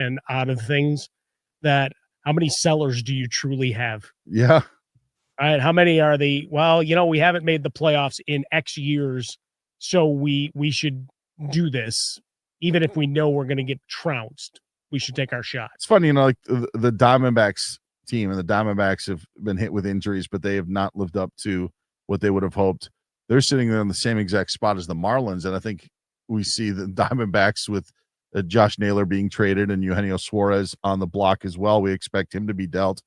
and out of things that how many sellers do you truly have? Yeah. All right. How many are the, well, we haven't made the playoffs in X years, so we should do this. Even if we know we're going to get trounced, we should take our shot. It's funny, like the Diamondbacks team, and the Diamondbacks have been hit with injuries, but they have not lived up to what they would have hoped. They're sitting there in the same exact spot as the Marlins, and I think we see the Diamondbacks with Josh Naylor being traded and Eugenio Suarez on the block as well. We expect him to be dealt.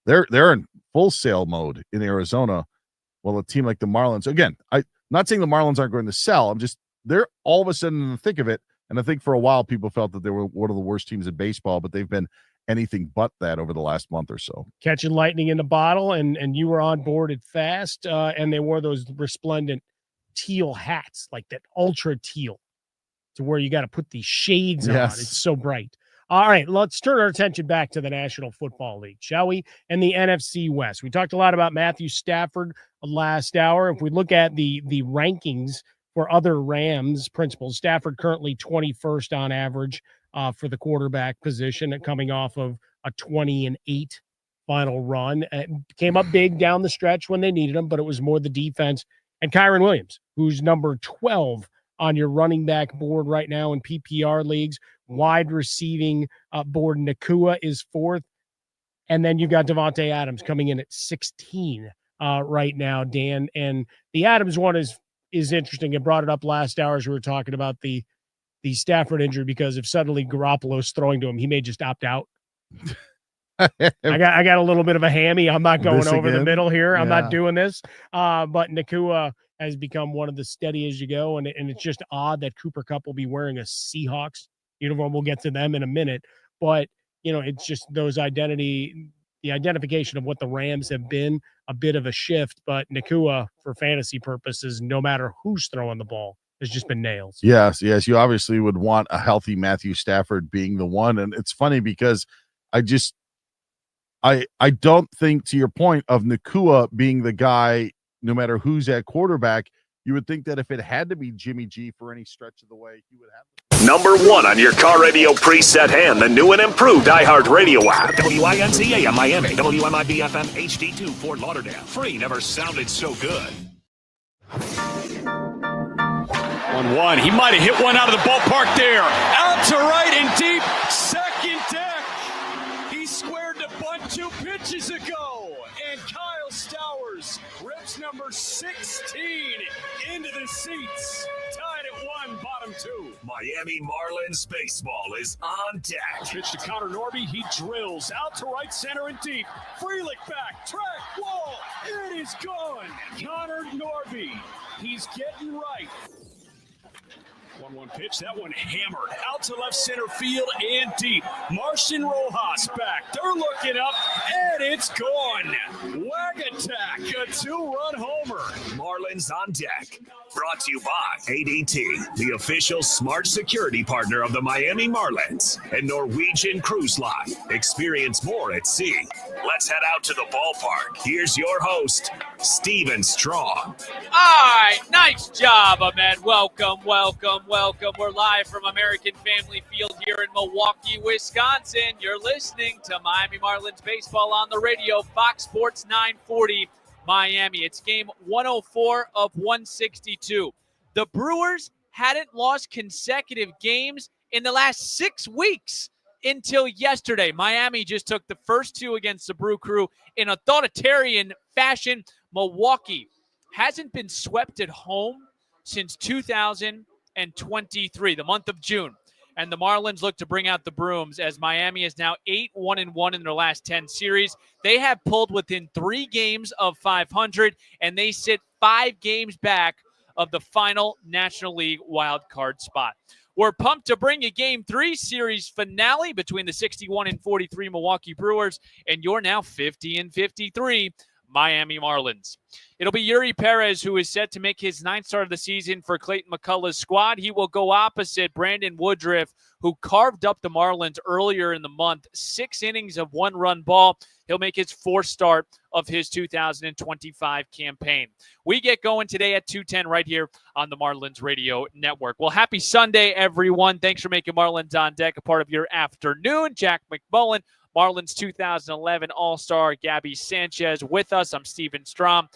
They're in full sale mode in Arizona. Well, a team like the Marlins, again, I'm not saying the Marlins aren't going to sell. They're all of a sudden in the thick of it. And I think for a while people felt that they were one of the worst teams in baseball, but they've been anything but that over the last month or so. Catching lightning in the bottle, and you were on board it fast, and they wore those resplendent teal hats, like that ultra teal, to where you got to put these shades on. It's so bright. All right, let's turn our attention back to the National Football League, shall we? And the NFC West. We talked a lot about Matthew Stafford last hour. If we look at the rankings for other Rams principals, Stafford currently 21st on average for the quarterback position, coming off of a 20-8 final run. It came up big down the stretch when they needed him, but it was more the defense. And Kyron Williams, who's number 12 on your running back board right now in PPR leagues. Wide receiving board, Nakua is 4th. And then you've got Devontae Adams coming in at 16 right now, Dan. And the Adams one is interesting. I brought it up last hour as we were talking about the Stafford injury, because if suddenly Garoppolo's throwing to him, he may just opt out. I got a little bit of a hammy. I'm not going over the middle here. I'm not doing this. But Nakua has become one of the steady as you go. And it's just odd that Cooper Kupp will be wearing a Seahawks uniform. We'll get to them in a minute. But, it's just the identification of what the Rams have been, a bit of a shift. But Nakua, for fantasy purposes, no matter who's throwing the ball, has just been nails. Yes. You obviously would want a healthy Matthew Stafford being the one. And it's funny because I don't think, to your point of Nakua being the guy, no matter who's at quarterback, you would think that if it had to be Jimmy G for any stretch of the way, he would have. Number 1 on your car radio preset and the new and improved iHeartRadio app. WINZAM Miami, WMIB FM HD2 Fort Lauderdale. Free never sounded so good. 1-1. He might have hit one out of the ballpark there. Out to right and deep. Second deck. He squared the bunt 2 pitches ago. And Kyle Stowers rips number 16 into the seats. Tied at 1, bottom 2. Miami Marlins baseball is on deck. Pitch to Connor Norby. He drills out to right center and deep. Frelick back. Track wall. It is gone. Connor Norby. He's getting right. 1-1 pitch. That one hammered out to left center field and deep. Martian Rojas back. They're looking up, and it's gone. Wag attack. A 2-run homer. Marlins on deck. Brought to you by ADT, the official smart security partner of the Miami Marlins, and Norwegian Cruise Line. Experience more at sea. Let's head out to the ballpark. Here's your host, Steven Strong. All right, nice job, Ahmed. Welcome. We're live from American Family Field here in Milwaukee, Wisconsin. You're listening to Miami Marlins baseball on the radio, Fox Sports 940 Miami. It's game 104 of 162. The Brewers hadn't lost consecutive games in the last 6 weeks until yesterday. Miami just took the first 2 against the Brew Crew in authoritarian fashion. Milwaukee hasn't been swept at home since 2023, the month of June. And the Marlins look to bring out the brooms as Miami is now 8-1-1 in their last 10 series. They have pulled within 3 games of 500, and they sit 5 games back of the final National League wild card spot. We're pumped to bring you Game 3 series finale between the 61-43 Milwaukee Brewers and your now 50-53 Miami Marlins. It'll be Yuri Perez, who is set to make his 9th start of the season for Clayton McCullough's squad. He will go opposite Brandon Woodruff, who carved up the Marlins earlier in the month. 6 innings of 1-run ball. He'll make his 4th start of his 2025 campaign. We get going today at 2:10 right here on the Marlins Radio Network. Well, happy Sunday, everyone. Thanks for making Marlins on Deck a part of your afternoon. Jack McMullen, Marlins 2011 All-Star Gabby Sanchez with us. I'm Steven Strom.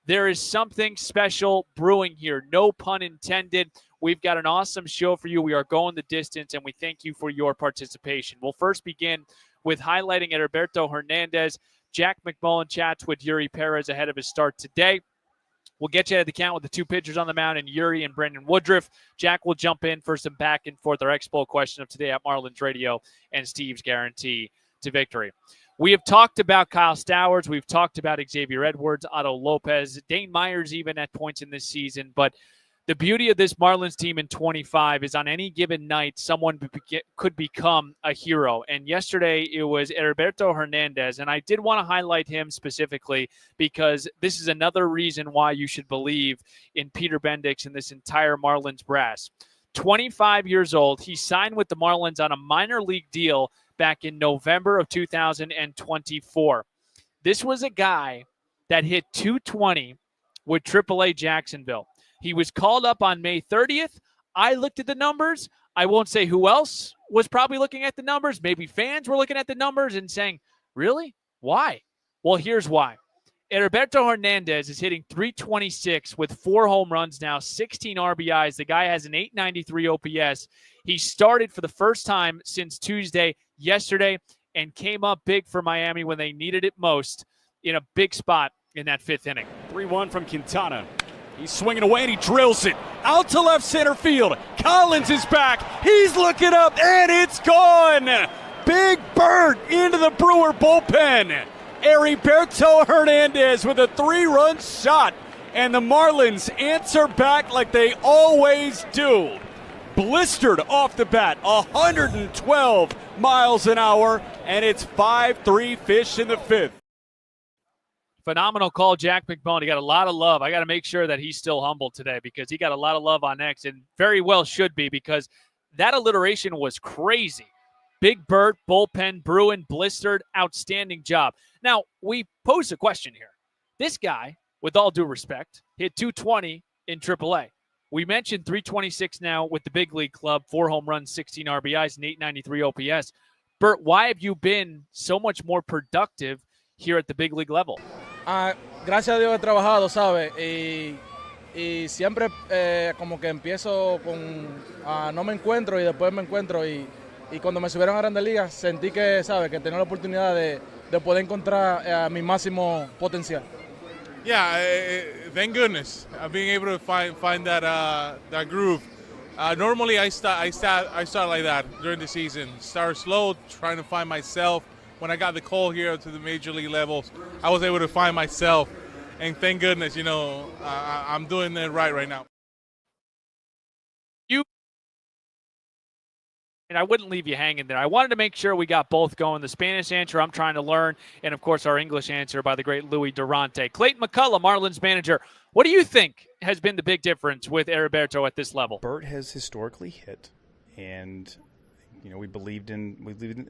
There is something special brewing here, no pun intended. We've got an awesome show for you. We are going the distance, and we thank you for your participation. We'll first begin with highlighting Heriberto Hernandez. Jack McMullen chats with Yuri Perez ahead of his start today. We'll get you at the count with the 2 pitchers on the mound, and Yuri and Brandon Woodruff. Jack will jump in for some back and forth, our Expo question of today at Marlins Radio, and Steve's guarantee to victory. We have talked about Kyle Stowers. We've talked about Xavier Edwards, Otto Lopez, Dane Myers even at points in this season. But the beauty of this Marlins team in 25 is on any given night, someone could become a hero. And yesterday it was Heriberto Hernandez. And I did want to highlight him specifically because this is another reason why you should believe in Peter Bendix and this entire Marlins brass. 25 years old. He signed with the Marlins on a minor league deal back in November of 2024. This was a guy that hit 220 with AAA Jacksonville. He was called up on May 30th. I looked at the numbers. I won't say who else was probably looking at the numbers. Maybe fans were looking at the numbers and saying, really? Why? Well, here's why. Heriberto Hernandez is hitting 326 with 4 home runs now, 16 RBIs. The guy has an 893 OPS. He started for the first time since Tuesday, yesterday, and came up big for Miami when they needed it most in a big spot in that 5th inning. 3-1 from Quintana. He's swinging away and he drills it out to left center field. Collins is back. He's looking up and it's gone. Big Bird into the Brewer bullpen. Heriberto Hernandez with a 3-run shot, and the Marlins answer back like they always do. Blistered off the bat, 112 miles an hour, and it's 5-3 fish in the 5th. Phenomenal call, Jack McMullen. He got a lot of love. I got to make sure that he's still humble today because he got a lot of love on X, and very well should be because that alliteration was crazy. Big Bird, bullpen, Bruin, blistered, outstanding job. Now, we pose a question here. This guy, with all due respect, hit 220 in AAA. We mentioned 326 now with the big league club, 4 home runs, 16 RBIs, and 893 OPS. Bert, why have you been so much more productive here at the big league level? Gracias a Dios he trabajado, ¿sabes? Y siempre como que empiezo con no me encuentro y después me encuentro y cuando me subieron a Grandes Ligas sentí que, ¿sabes? Que tenía la oportunidad de poder encontrar mi máximo potencial. Yeah, thank goodness. Being able to find that groove. Normally I start like that during the season. Start slow, trying to find myself. When I got the call here to the major league levels, I was able to find myself, and thank goodness, I'm doing it right now. And I wouldn't leave you hanging there. I wanted to make sure we got both going. The Spanish answer I'm trying to learn, and, of course, our English answer by the great Louis Durante. Clayton McCullough, Marlins manager. What do you think has been the big difference with Heriberto at this level? Bert has historically hit, and we believed in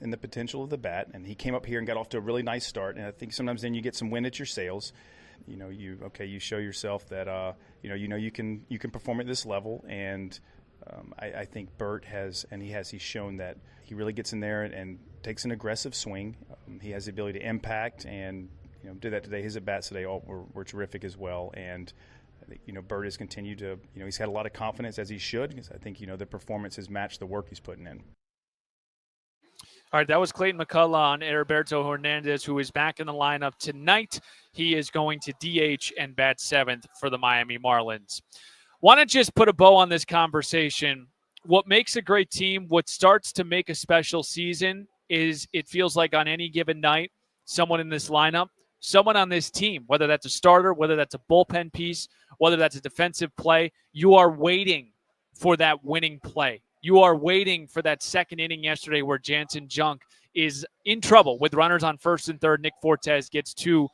the potential of the bat, and he came up here and got off to a really nice start. And I think sometimes then you get some wind at your sails. You show yourself that you can perform at this level, and I think Bert he's shown that he really gets in there and takes an aggressive swing. He has the ability to impact, and did that today. His at bats today were terrific as well, and I think Bert has continued to he's had a lot of confidence, as he should, because I think the performance has matched the work he's putting in. All right, that was Clayton McCullough on Heriberto Hernandez, who is back in the lineup tonight. He is going to DH and bat 7th for the Miami Marlins. Want to just put a bow on this conversation. What makes a great team, what starts to make a special season, is it feels like on any given night, someone in this lineup, someone on this team, whether that's a starter, whether that's a bullpen piece, whether that's a defensive play, you are waiting for that winning play. You are waiting for that second inning yesterday where Jansen Junk is in trouble with runners on first and third. Nick Fortes gets 2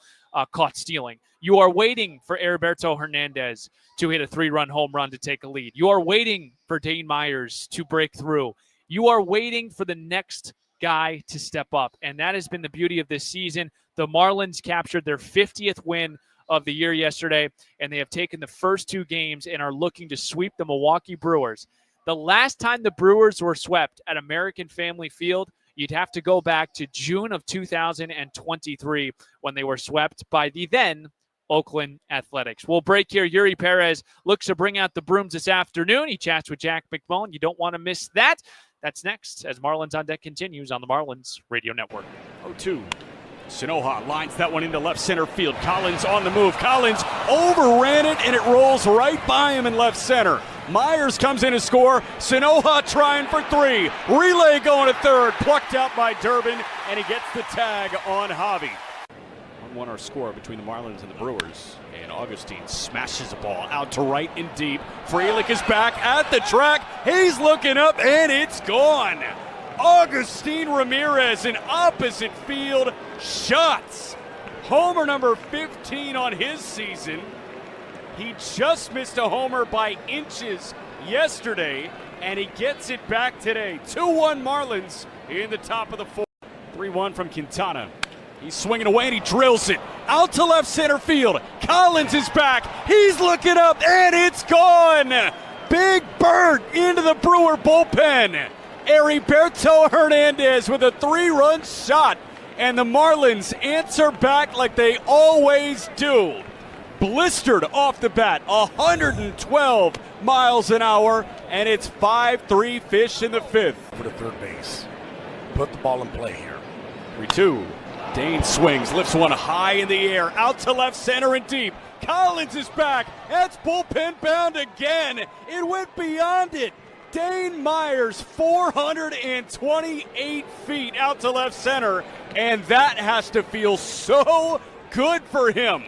caught stealing. You are waiting for Heriberto Hernandez to hit a 3-run home run to take a lead. You are waiting for Dane Myers to break through. You are waiting for the next guy to step up, and that has been the beauty of this season. The Marlins captured their 50th win of the year yesterday, and they have taken the first 2 games and are looking to sweep the Milwaukee Brewers. The last time the Brewers were swept at American Family Field, you'd have to go back to June of 2023 when they were swept by the then Oakland Athletics. We'll break here. Yuri Perez looks to bring out the brooms this afternoon. He chats with Jack McMullen. You don't want to miss that. That's next as Marlins on Deck continues on the Marlins Radio Network. 0-2. Sinoha lines that one into left center field. Collins on the move. Collins overran it, and it rolls right by him in left center. Myers comes in to score. Sinoha trying for 3. Relay going to third. Plucked out by Durbin, and he gets the tag on Javi. 1-1 our score between the Marlins and the Brewers. And Augustine smashes the ball out to right and deep. Frelick is back at the track. He's looking up, and it's gone. Augustine Ramirez in opposite field shots. Homer number 15 on his season. He just missed a homer by inches yesterday, and he gets it back today. 2-1 Marlins in the top of the 4th. 3-1 from Quintana. He's swinging away, and he drills it out to left center field. Collins is back. He's looking up, and it's gone. Big bird into the Brewer bullpen. Heriberto Hernandez with a 3-run shot, and the Marlins answer back like they always do. Blistered off the bat, 112 miles an hour, and it's 5-3 fish in the 5th. For the third base. Put the ball in play here. 3-2. Dane swings, lifts one high in the air, out to left center and deep. Collins is back. That's bullpen bound again. It went beyond it. Dane Myers, 428 feet out to left center, and that has to feel so good for him.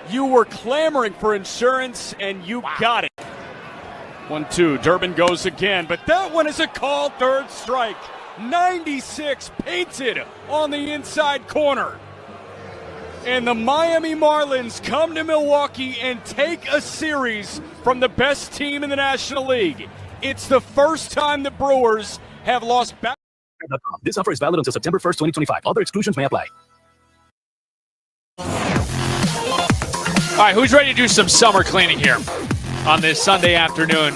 You were clamoring for insurance, and you got it. 1-2, Durbin goes again, but that one is a called third strike. 96 painted on the inside corner. And the Miami Marlins come to Milwaukee and take a series from the best team in the National League. It's the first time the Brewers have lost back. This offer is valid until September 1st, 2025. Other exclusions may apply. All right, who's ready to do some summer cleaning here on this Sunday afternoon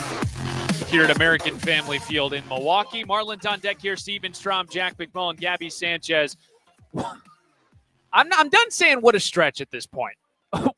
here at American Family Field in Milwaukee? Marlins on deck here. Steven Strom, Jack McMullen, Gabby Sanchez. I'm done saying what a stretch at this point.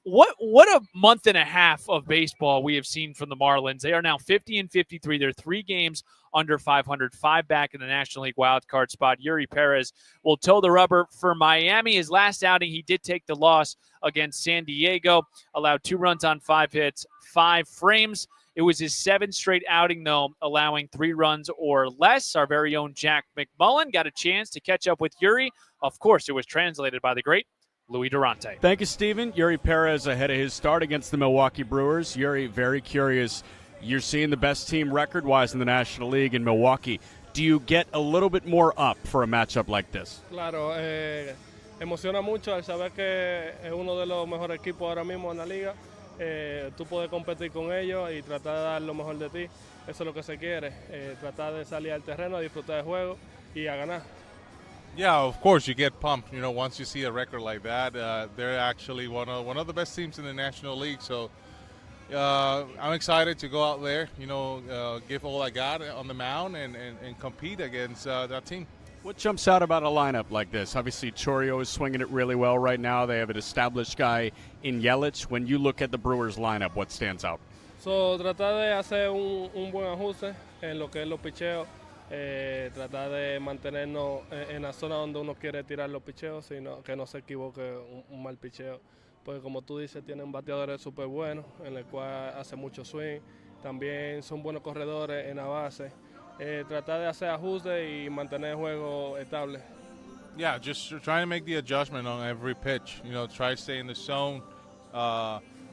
What a month and a half of baseball we have seen from the Marlins. They are now 50-53. They're 3 games under 500, 5 back in the National League wildcard spot. Yuri Perez will toe the rubber for Miami. His last outing, he did take the loss against San Diego, allowed 2 runs on 5 hits, 5 frames. It was his 7th straight outing, though, allowing 3 runs or less. Our very own Jack McMullen got a chance to catch up with Yuri. Of course, it was translated by the great Louis Durante. Thank you, Steven. Yuri Perez ahead of his start against the Milwaukee Brewers. Yuri, very curious. You're seeing the best team record-wise in the National League in Milwaukee. Do you get a little bit more up for a matchup like this? Claro, emociona mucho al saber que es uno de los mejores equipos ahora mismo en la liga. Tú puedes competir con ellos y tratar de dar lo mejor de ti. Eso es lo que se quiere, tratar de salir al terreno, a disfrutar del juego y a ganar. Yeah, of course you get pumped. You know, once you see a record like that, they're actually one of the best teams in the National League. So I'm excited to go out there. You know, give all I got on the mound and compete against that team. What jumps out about a lineup like this? Obviously, Chourio is swinging it really well right now. They have an established guy in Yelich. When you look at the Brewers lineup, what stands out? So tratar de hacer un buen ajuste en lo que es los picheos. Tratar de mantenernos en la zona donde uno quiere tirar los picheos, sino que no se equivoque un mal picheo. Porque como tú dices, tienen bateadores súper buenos, en el cual hace mucho swing. También son buenos corredores en la base. Tratar de hacer ajustes y mantener el juego estable. Yeah, just trying to make the adjustment on every pitch. You know, try to stay in the zone.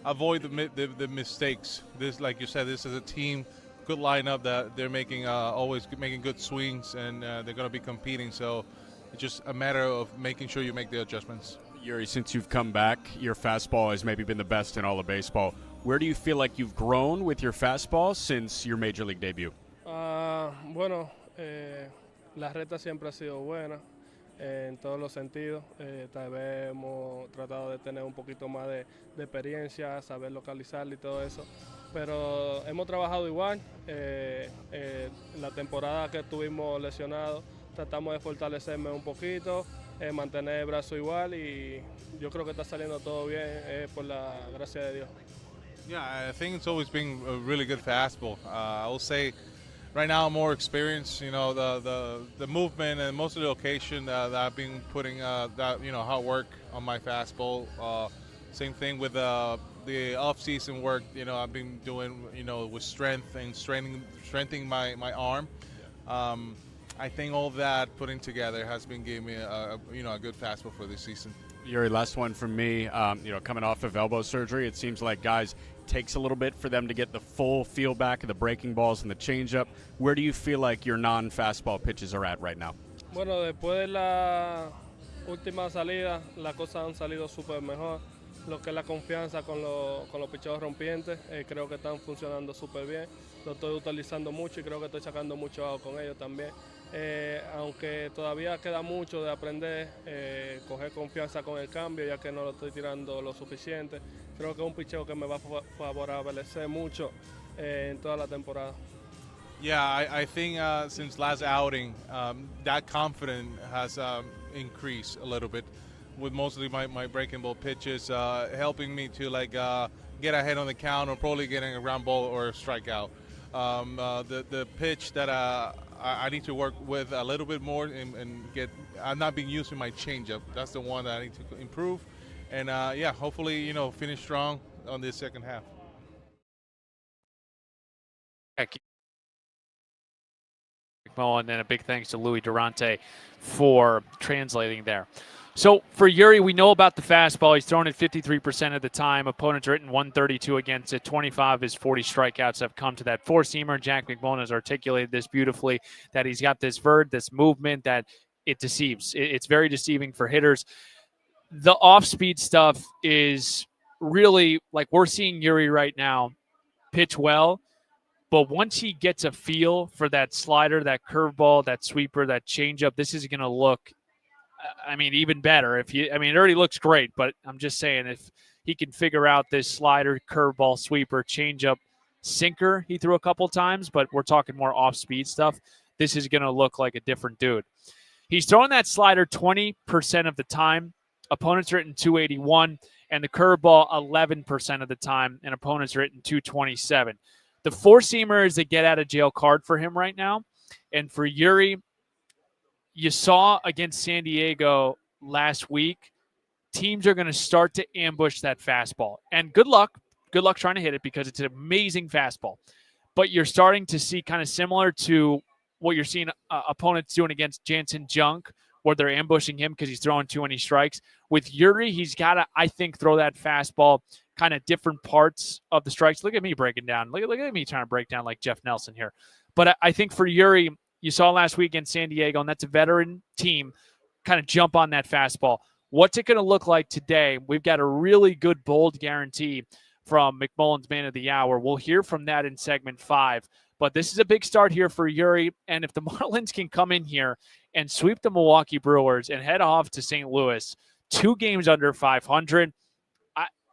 Avoid the mistakes. This, like you said, this is a team. Good lineup that they're making, always making good swings, and they're going to be competing. So it's just a matter of making sure you make the adjustments. Yuri, since you've come back, your fastball has maybe been the best in all of baseball. Where do you feel like you've grown with your fastball since your major league debut? Bueno, la recta siempre ha sido buena en todos los sentidos. Tal vez hemos tratado de tener un poquito más de experiencia, saber localizarla y todo eso. Pero hemos trabajado igual. La temporada que estuvimos lesionados, tratamos de fortalecerme un poquito, mantener el brazo igual y yo creo que está saliendo todo bien por la gracia de Dios. Yeah, I think it's always been a really good fastball. I will say right now I'm more experienced. You know, the movement and most of the location that I've been putting hard work on my fastball. Same thing with the off-season work. You know, I've been doing with strength and strengthening my arm. I think all that putting together has been giving me a good fastball for this season. Yuri, last one from me. Coming off of elbow surgery, it seems like guys takes a little bit for them to get the full feel back of the breaking balls and the changeup. Where do you feel like your non-fastball pitches are at right now? Bueno, después de la última salida, las cosas han salido súper mejor. Lo que es la confianza con los picheos rompientes, creo que están funcionando súper bien. Lo estoy utilizando mucho y creo que estoy sacando mucho out con ellos también. Aunque todavía queda mucho de aprender, coger confianza con el cambio, ya que no lo estoy tirando lo suficiente. Creo que es un picheo que me va a favorecer mucho en toda la temporada. Yeah, I think since last outing, that confidence has increased a little bit with mostly my breaking ball pitches, helping me to get ahead on the count or probably getting a ground ball or a strikeout. The pitch that I need to work with a little bit more and get. I'm not being used in my changeup. That's the one that I need to improve, and hopefully finish strong on this second half. And then a big thanks to Louis Durante for translating there. So for Yuri, we know about the fastball. He's thrown it 53% of the time. Opponents are hitting 132 against it. 25 of his 40 strikeouts have come to that four-seamer. Jack McMullen has articulated this beautifully, that he's got this vert, this movement, that it deceives. It's very deceiving for hitters. The off-speed stuff is really, like, we're seeing Yuri right now pitch well, but once he gets a feel for that slider, that curveball, that sweeper, that changeup, this is going to look, even better. It already looks great, but I'm just saying if he can figure out this slider, curveball, sweeper, changeup, sinker he threw a couple times, but we're talking more off-speed stuff, this is going to look like a different dude. He's throwing that slider 20% of the time. Opponents are hitting 281, and the curveball 11% of the time, and opponents are hitting 227. The four-seamer is a get-out-of-jail card for him right now. And for Yuri, you saw against San Diego last week, teams are going to start to ambush that fastball. And good luck trying to hit it because it's an amazing fastball. But you're starting to see kind of similar to what you're seeing opponents doing against Jansen Junk, where they're ambushing him because he's throwing too many strikes. With Yuri, he's got to, I think, throw that fastball kind of different parts of the strikes. Look at me breaking down. Look at me trying to break down like Jeff Nelson here. But I think for Yuri, you saw last week in San Diego, and that's a veteran team, kind of jump on that fastball. What's it going to look like today? We've got a really good, bold guarantee from McMullen's Man of the Hour. We'll hear from that in segment 5. But this is a big start here for Yuri. And if the Marlins can come in here and sweep the Milwaukee Brewers and head off to St. Louis, 2 games under 500,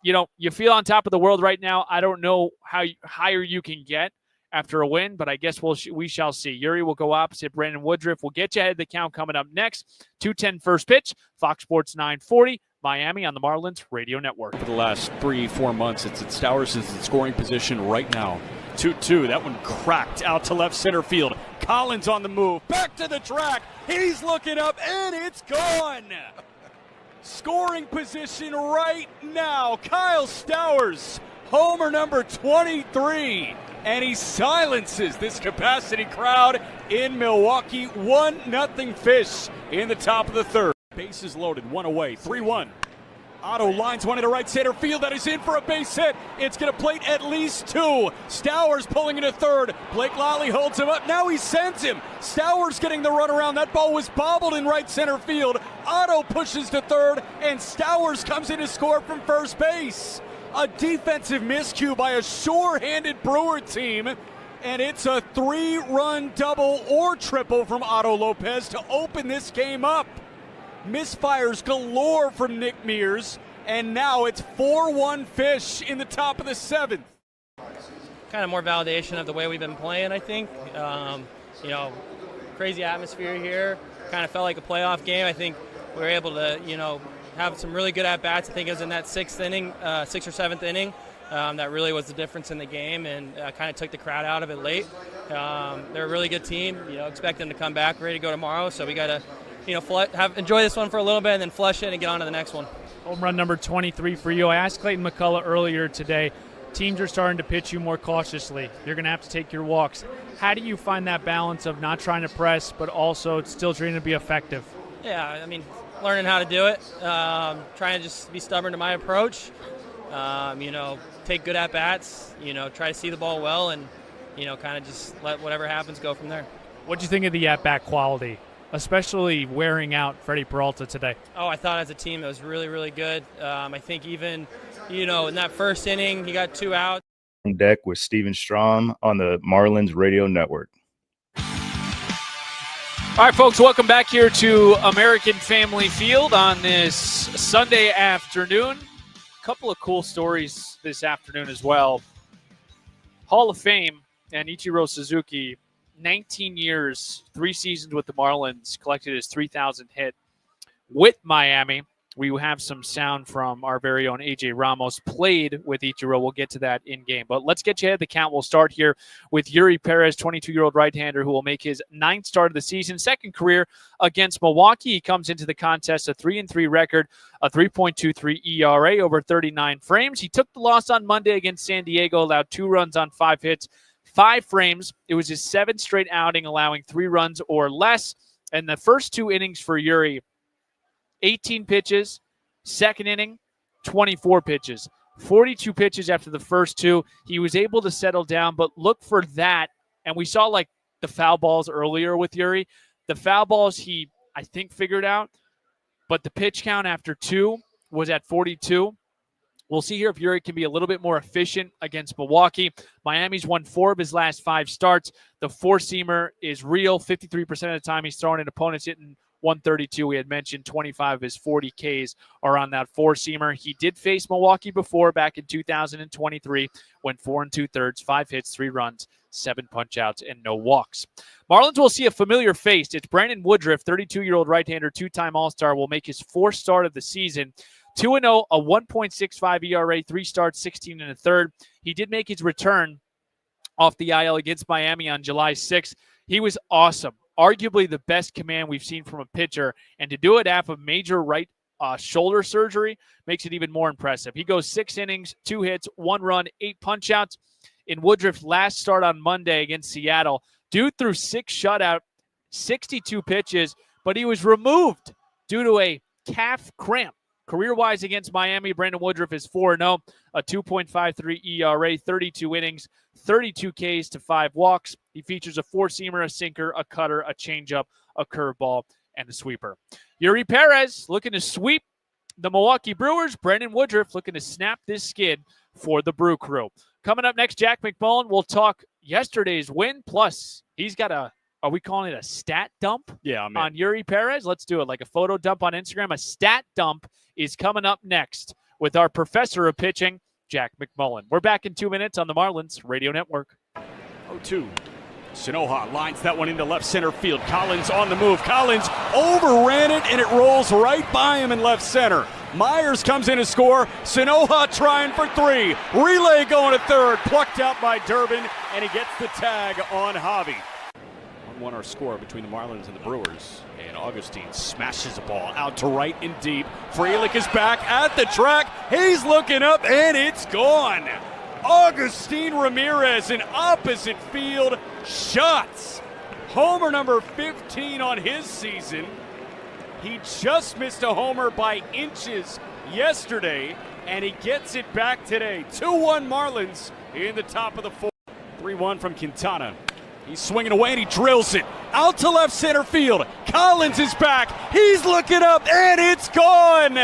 you feel on top of the world right now. I don't know how higher you can get after a win, but I guess we shall see. Yuri will go opposite Brandon Woodruff. We'll get you ahead of the count coming up next. 2:10 first pitch, Fox Sports 940, Miami on the Marlins Radio Network. For the last 3-4 months, Stowers is in scoring position right now. 2-2, that one cracked out to left center field. Collins on the move, back to the track. He's looking up, and it's gone. Scoring position right now. Kyle Stowers, homer number 23. And he silences this capacity crowd in Milwaukee. 1-0 Fish in the top of the third. Bases loaded, 1 away, 3-1. Otto lines one into right center field. That is in for a base hit. It's going to plate at least 2. Stowers pulling into third. Blake Lally holds him up. Now he sends him. Stowers getting the run around. That ball was bobbled in right center field. Otto pushes to third, and Stowers comes in to score from first base. A defensive miscue by a sure-handed Brewer team, and it's a 3-run double or triple from Otto Lopez to open this game up. Misfires galore from Nick Mears, and now it's 4-1 Fish in the top of the 7th. Kind of more validation of the way we've been playing, I think. Crazy atmosphere here. Kind of felt like a playoff game. I think we were able to, have some really good at-bats. I think it was in that 6th or 7th inning. That really was the difference in the game, and kind of took the crowd out of it late. They're a really good team. Expect them to come back, ready to go tomorrow. So we got to enjoy this one for a little bit and then flush it and get on to the next one. Home run number 23 for you. I asked Clayton McCullough earlier today, teams are starting to pitch you more cautiously. You're going to have to take your walks. How do you find that balance of not trying to press but also still trying to be effective? Yeah, learning how to do it, trying to just be stubborn to my approach, take good at-bats, try to see the ball well, and, kind of just let whatever happens go from there. What do you think of the at-bat quality, especially wearing out Freddie Peralta today? Oh, I thought as a team it was really, really good. I think even, in that first inning, he got 2 out. On deck with Steven Strom on the Marlins Radio Network. All right, folks, welcome back here to American Family Field on this Sunday afternoon. A couple of cool stories this afternoon as well. Hall of Fame and Ichiro Suzuki, 19 years, 3 seasons with the Marlins, collected his 3,000th hit with Miami. We have some sound from our very own A.J. Ramos, played with Ichiro. We'll get to that in game. But let's get you ahead of the count. We'll start here with Yuri Perez, 22-year-old right-hander who will make his 9th start of the season, 2nd career against Milwaukee. He comes into the contest a 3-3 record, a 3.23 ERA over 39 frames. He took the loss on Monday against San Diego, allowed 2 runs on 5 hits, 5 frames. It was his 7th straight outing, allowing 3 runs or less. And the first 2 innings for Yuri, 18 pitches, 2nd inning, 24 pitches, 42 pitches after the first 2. He was able to settle down, but look for that. And we saw the foul balls earlier with Yuri. The foul balls he, I think, figured out, but the pitch count after 2 was at 42. We'll see here if Yuri can be a little bit more efficient against Milwaukee. Miami's won 4 of his last 5 starts. The 4-seamer is real. 53% of the time he's throwing at opponents hitting 132. We had mentioned 25 of his 40 Ks are on that 4-seamer. He did face Milwaukee before back in 2023, went 4 2/3, 5 hits, 3 runs, 7 punch-outs, and no walks. Marlins will see a familiar face. It's Brandon Woodruff, 32-year-old right-hander, 2-time All-Star, will make his 4th start of the season. 2-0, a 1.65 ERA, 3 starts, 16 1/3. He did make his return off the IL against Miami on July 6th. He was awesome. Arguably the best command we've seen from a pitcher, and to do it after major right shoulder surgery makes it even more impressive. He goes 6 innings, 2 hits, 1 run, 8 punch-outs. In Woodruff's last start on Monday against Seattle, dude threw 6 shutout, 62 pitches, but he was removed due to a calf cramp. Career-wise against Miami, Brandon Woodruff is 4-0, a 2.53 ERA, 32 innings, 32 Ks to 5 walks. He features a 4-seamer, a sinker, a cutter, a changeup, a curveball, and a sweeper. Yuri Perez looking to sweep the Milwaukee Brewers. Brandon Woodruff looking to snap this skid for the Brew Crew. Coming up next, Jack McMullen will talk yesterday's win, plus he's got are we calling it a stat dump? Yeah, I'm on Yuri Perez? Let's do it, like a photo dump on Instagram. A stat dump is coming up next with our professor of pitching, Jack McMullen. We're back in 2 minutes on the Marlins Radio Network. 0-2. Sinoha lines that one into left center field. Collins on the move. Collins overran it, and it rolls right by him in left center. Myers comes in to score. Sinoha trying for 3. Relay going to third. Plucked out by Durbin, and he gets the tag on Javi. 1-1 our score between the Marlins and the Brewers. And Augustine smashes the ball out to right and deep. Frelick is back at the track. He's looking up, and it's gone. Augustine Ramirez in opposite field shots. Homer number 15 on his season. He just missed a homer by inches yesterday, and he gets it back today. 2-1 Marlins in the top of the fourth. 3-1 from Quintana. He's swinging away, and he drills it out to left center field. Collins is back. He's looking up, and it's gone.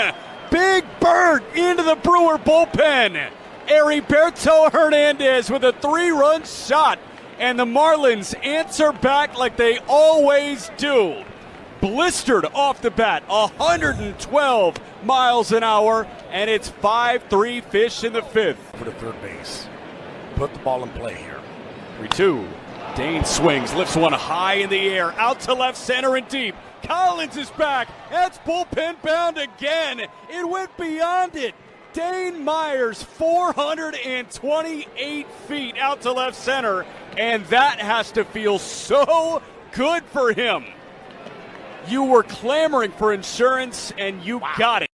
Big bird into the Brewer bullpen. Heriberto Hernandez with a 3-run shot, and the Marlins answer back like they always do. Blistered off the bat, 112 miles an hour, and it's 5-3 Fish in the fifth. For the third base. Put the ball in play here. 3-2. Dane swings, lifts one high in the air, out to left center and deep. Collins is back. That's bullpen bound again. It went beyond it. Dane Myers, 428 feet out to left center, and that has to feel so good for him. You were clamoring for insurance, and you got it.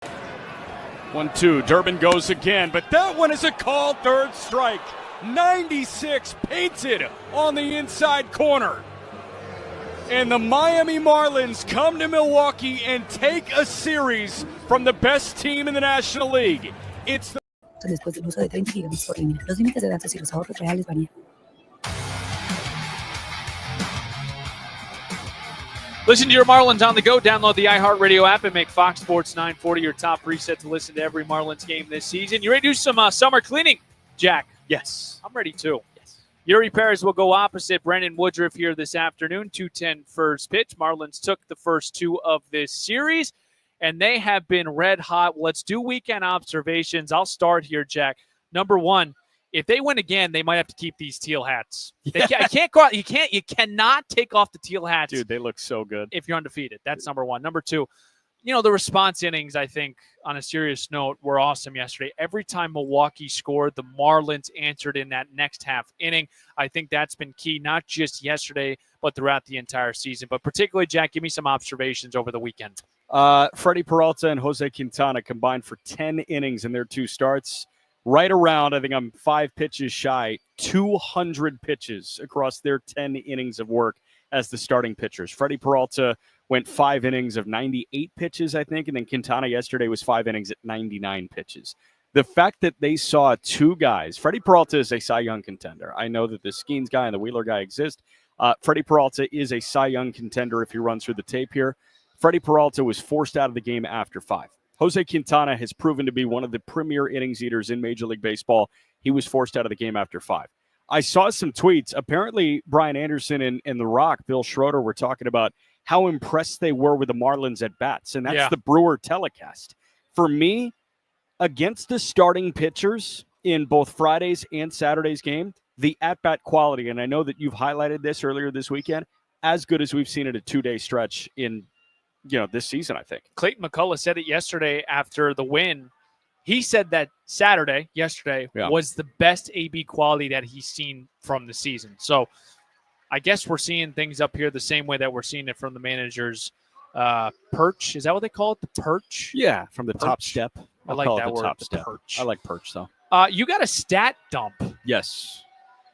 1-2, Durbin goes again, but that one is a called third strike. 96 painted on the inside corner. And the Miami Marlins come to Milwaukee and take a series from the best team in the National League. It's the Después del uso de 30 gigabits por línea, los límites de datos y los ahorros reales varían. Listen to your Marlins on the go. Download the iHeartRadio app and make Fox Sports 940 your top preset to listen to every Marlins game this season. You ready to do some summer cleaning, Jack? Yes. I'm ready too. Yes. Yuri Perez will go opposite Brendan Woodruff here this afternoon. 2:10 first pitch. Marlins took the first two of this series, and they have been red hot. Let's do weekend observations. I'll start here, Jack. Number one, if they win again, they might have to keep these teal hats. Yeah. I can't go out. You cannot take off the teal hats. Dude, they look so good. If you're undefeated. That's number one. Number two, the response innings, I think, on a serious note, were awesome yesterday. Every time Milwaukee scored, the Marlins answered in that next half inning. I think that's been key, not just yesterday, but throughout the entire season. But particularly, Jack, give me some observations over the weekend. Freddie Peralta and Jose Quintana combined for 10 innings in their two starts. Right around, I think I'm 5 pitches shy, 200 pitches across their 10 innings of work as the starting pitchers. Freddie Peralta went 5 innings of 98 pitches, I think, and then Quintana yesterday was 5 innings at 99 pitches. The fact that they saw two guys, Freddie Peralta is a Cy Young contender. I know that the Skeens guy and the Wheeler guy exist. Freddie Peralta is a Cy Young contender if you run through the tape here. Freddie Peralta was forced out of the game after 5. Jose Quintana has proven to be one of the premier innings eaters in Major League Baseball. He was forced out of the game after 5. I saw some tweets. Apparently, Brian Anderson and The Rock, Bill Schroeder, were talking about how impressed they were with the Marlins at bats, and that's the Brewer telecast. For me, against the starting pitchers in both Friday's and Saturday's game, the at-bat quality, and I know that you've highlighted this earlier this weekend, as good as we've seen at a 2-day stretch in this season, I think. Clayton McCullough said it yesterday after the win. He said that yesterday, was the best AB quality that he's seen from the season. So I guess we're seeing things up here the same way that we're seeing it from the managers' perch. Is that what they call it? The perch? Yeah, from the top step. I like that word, top the step. perch. I like perch, though. You got a stat dump. Yes.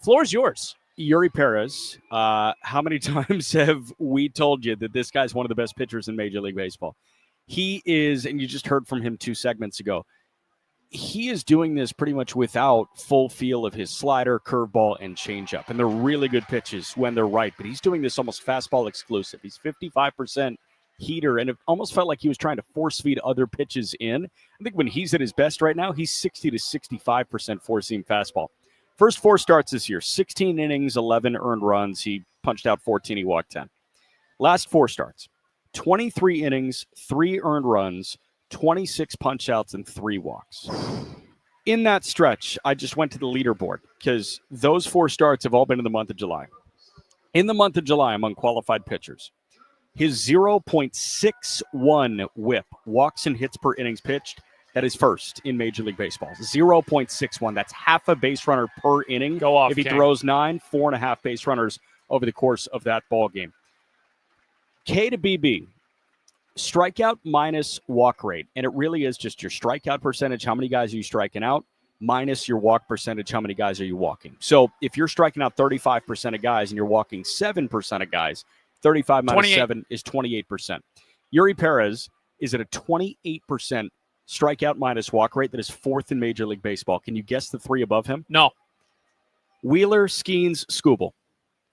Floor's yours. Yuri Perez, how many times have we told you that this guy's one of the best pitchers in Major League Baseball? He is, and you just heard from him 2 segments ago, he is doing this pretty much without full feel of his slider, curveball, and changeup. And they're really good pitches when they're right, but he's doing this almost fastball exclusive. He's 55% heater, and it almost felt like he was trying to force feed other pitches in. I think when he's at his best right now, he's 60 to 65% four-seam fastball. First 4 starts this year, 16 innings, 11 earned runs. He punched out 14, he walked 10. Last 4 starts, 23 innings, 3 earned runs, 26 punch-outs, and 3 walks. In that stretch, I just went to the leaderboard because those 4 starts have all been in the month of July. In the month of July, among qualified pitchers, his 0.61 whip, walks and hits per innings pitched, that is first in Major League Baseball. 0.61. That's half a base runner per inning. Go off, if he King. throws 9, 4.5 base runners over the course of that ball game. K to BB, strikeout minus walk rate. And it really is just your strikeout percentage, how many guys are you striking out, minus your walk percentage, how many guys are you walking. So if you're striking out 35% of guys and you're walking 7% of guys, 35 minus 28. 7 is 28%. Yuri Perez is at a 28% strikeout minus walk rate that is 4th in Major League Baseball. Can you guess the 3 above him? No. Wheeler, Skeens, Skubal.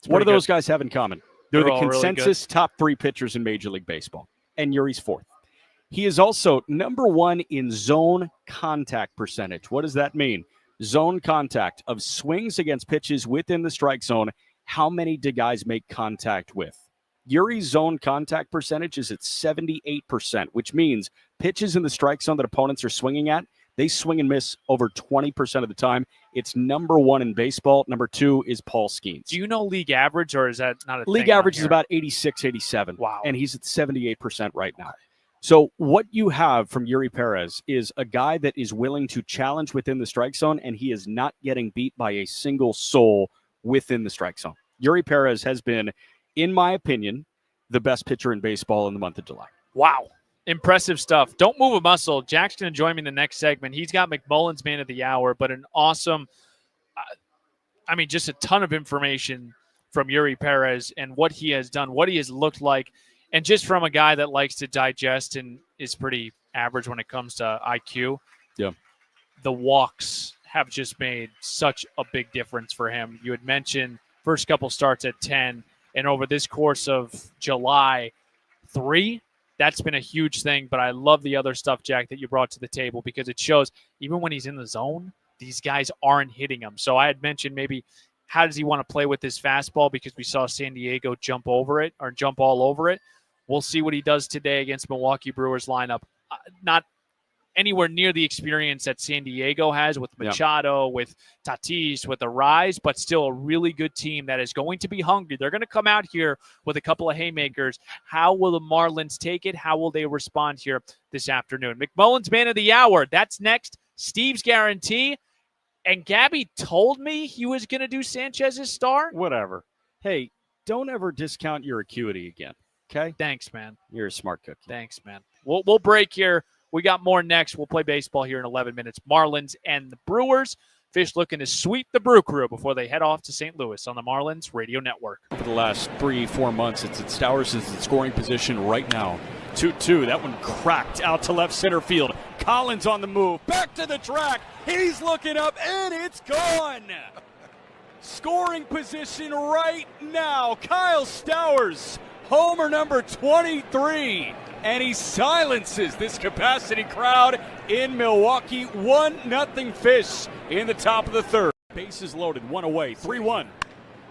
What do those guys have in common? They're the consensus really top 3 pitchers in Major League Baseball, and Yuri's 4th. He is also number 1 in zone contact percentage. What does that mean? Zone contact of swings against pitches within the strike zone. How many do guys make contact with? Yuri's zone contact percentage is at 78%, which means pitches in the strike zone that opponents are swinging at, they swing and miss over 20% of the time. It's number 1 in baseball. Number 2 is Paul Skeens. Do you know league average, or is that not a league average? Is about 86, 87. Wow. And he's at 78% right now. So what you have from Yuri Perez is a guy that is willing to challenge within the strike zone, and he is not getting beat by a single soul within the strike zone. Yuri Perez has been, in my opinion, the best pitcher in baseball in the month of July. Wow. Impressive stuff. Don't move a muscle. Jack's going to join me in the next segment. He's got McMullen's Man of the Hour, but an awesome, just a ton of information from Yuri Perez and what he has done, what he has looked like. And just from a guy that likes to digest and is pretty average when it comes to IQ, the walks have just made such a big difference for him. You had mentioned first couple starts at 10, and over this course of July, 3. That's been a huge thing, but I love the other stuff, Jack, that you brought to the table because it shows even when he's in the zone, these guys aren't hitting him. So I had mentioned maybe how does he want to play with his fastball because we saw San Diego jump all over it. We'll see what he does today against Milwaukee Brewers lineup. Not anywhere near the experience that San Diego has with Machado, with Tatis, with Arise, but still a really good team that is going to be hungry. They're going to come out here with a couple of haymakers. How will the Marlins take it? How will they respond here this afternoon? McMullen's Man of the Hour. That's next. Steve's Guarantee. And Gabby told me he was going to do Sanchez's star. Whatever. Hey, don't ever discount your acuity again. Okay? Thanks, man. You're a smart cookie. Thanks, man. We'll break here. We got more next. We'll play baseball here in 11 minutes. Marlins and the Brewers. Fish looking to sweep the Brew Crew before they head off to St. Louis on the Marlins Radio Network. For the last 3-4 months, Stowers is in scoring position right now. 2-2. That one cracked out to left center field. Collins on the move. Back to the track. He's looking up, and it's gone. Scoring position right now. Kyle Stowers, homer number 23. And he silences this capacity crowd in Milwaukee. 1-0 Fish in the top of the third. Bases loaded, 1 away, 3-1.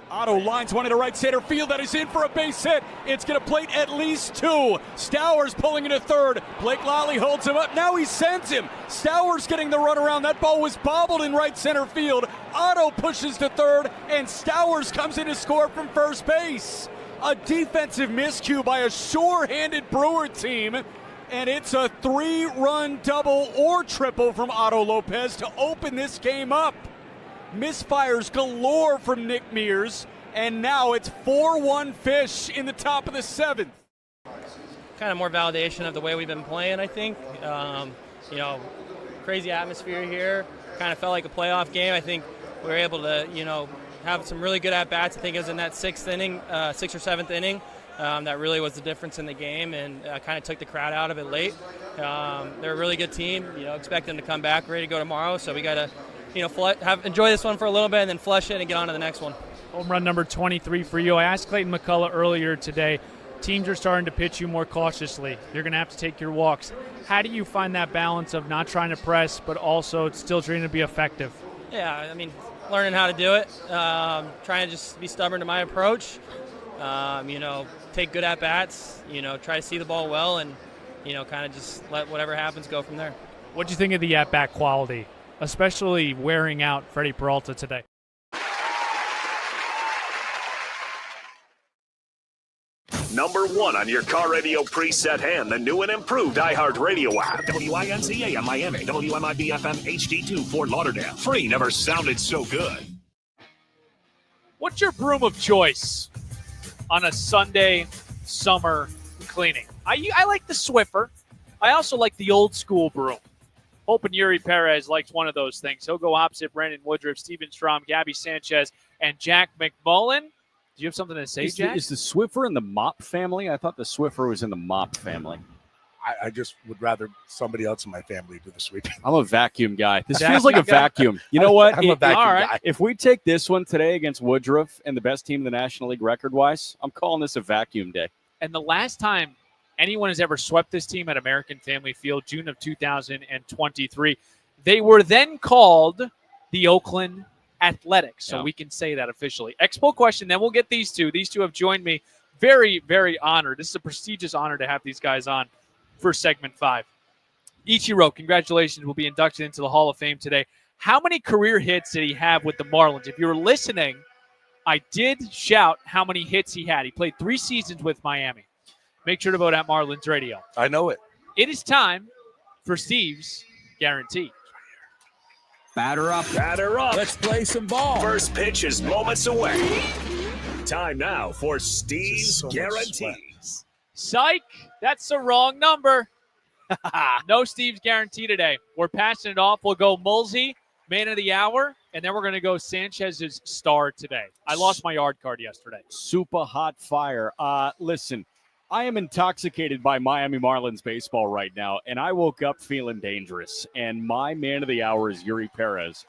Otto lines one into right center field. That is in for a base hit. It's going to plate at least 2. Stowers pulling into third. Blake Lally holds him up. Now he sends him. Stowers getting the run around. That ball was bobbled in right center field. Otto pushes to third, and Stowers comes in to score from first base. A defensive miscue by a sure-handed Brewer team, and it's a 3-run double or triple from Otto Lopez to open this game up. Misfires galore from Nick Mears, and now it's 4-1 Fish in the top of the 7th. Kind of more validation of the way we've been playing, I think. Crazy atmosphere here. Kind of felt like a playoff game. I think we were able to, have some really good at-bats. I think it was in that 6th or 7th inning. That really was the difference in the game and kind of took the crowd out of it late. They're a really good team. Expect them to come back ready to go tomorrow. So we got to, enjoy this one for a little bit and then flush it and get on to the next one. Home run number 23 for you. I asked Clayton McCullough earlier today, teams are starting to pitch you more cautiously. You're going to have to take your walks. How do you find that balance of not trying to press but also still trying to be effective? Yeah, learning how to do it, trying to just be stubborn to my approach, take good at-bats, try to see the ball well and, kind of just let whatever happens go from there. What do you think of the at-bat quality, especially wearing out Freddie Peralta today? Number 1 on your car radio preset and the new and improved iHeartRadio app. WINCA in Miami. WMIB-FM HD2 Fort Lauderdale. Free never sounded so good. What's your broom of choice on a Sunday summer cleaning? I like the Swiffer. I also like the old school broom. Hoping Yuri Perez likes one of those things. He'll go opposite Brandon Woodruff, Steven Strom, Gabby Sanchez, and Jack McMullen. Do you have something to say, Jack? Is the Swiffer in the mop family? I thought the Swiffer was in the mop family. I just would rather somebody else in my family do the sweeping. I'm a vacuum guy. This feels like a vacuum. You know what? I'm a vacuum guy. If we take this one today against Woodruff and the best team in the National League record-wise, I'm calling this a vacuum day. And the last time anyone has ever swept this team at American Family Field, June of 2023, they were then called the Oakland Athletics. So we can say that officially. Expo question, then we'll get these two. These two have joined me. Very, very honored. This is a prestigious honor to have these guys on for segment 5. Ichiro, congratulations, will be inducted into the Hall of Fame today. How many career hits did he have with the Marlins? If you were listening, I did shout how many hits he had. He played 3 seasons with Miami. Make sure to vote at Marlins Radio. I know it. It is time for Steve's Guarantee. Batter up. Batter up. Let's play some ball. First pitch is moments away. Time now for Steve's Guarantees. Psych, that's the wrong number. No Steve's Guarantee today. We're passing it off. We'll go Mulsey, man of the hour, and then we're going to go Sanchez's star today. I lost my yard card yesterday. Super hot fire. Listen, I am intoxicated by Miami Marlins baseball right now, and I woke up feeling dangerous, and my man of the hour is Yuri Perez.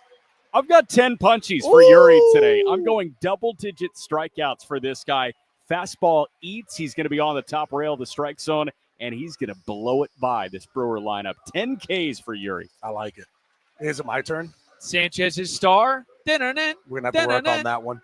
I've got 10 punchies for Yuri today. I'm going double-digit strikeouts for this guy. Fastball eats. He's going to be on the top rail of the strike zone, and he's going to blow it by this Brewer lineup. 10 Ks for Yuri. I like it. Is it my turn? Sanchez's star. We're going to have to work on that one.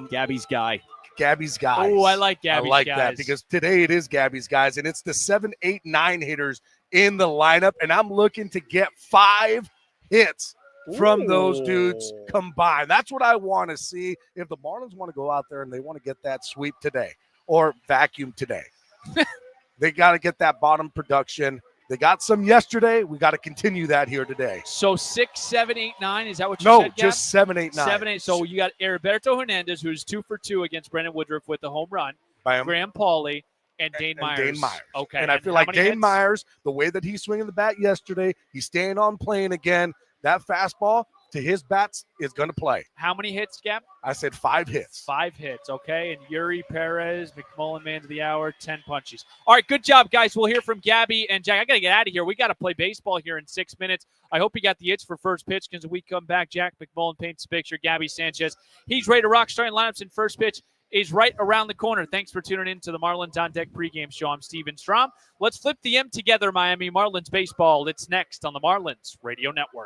Gabby's guy. Gabby's guys. Oh, I like Gabby's guys. that because today it is Gabby's guys, and it's the 7, 8, 9 hitters in the lineup, and I'm looking to get 5 hits from those dudes combined. That's what I want to see. If the Marlins want to go out there and they want to get that sweep today or vacuum today, they got to get that bottom production. They got some yesterday. We got to continue that here today. So 6, 7, 8, 9. Is that what you No, said, Gab? just 7, 8, 9. 7, 8. So you got Heriberto Hernandez, who's 2 for 2 against Brendan Woodruff with the home run. Graham Pauley and Dane Myers. Okay. And I feel how like many Dane hits? Myers, the way that he's swinging the bat yesterday, he's staying on playing again. That fastball to his bats is going to play. How many hits, Gab? I said 5 hits. 5 hits, okay. And Yuri Perez, McMullen, man of the hour, 10 punches. All right, good job, guys. We'll hear from Gabby and Jack. I got to get out of here. We got to play baseball here in 6 minutes. I hope you got the itch for first pitch because when we come back, Jack McMullen paints the picture. Gabby Sanchez, he's ready to rock. Starting lineups in first pitch is right around the corner. Thanks for tuning in to the Marlins On Deck pregame show. I'm Steven Strom. Let's flip the M together, Miami Marlins baseball. It's next on the Marlins Radio Network.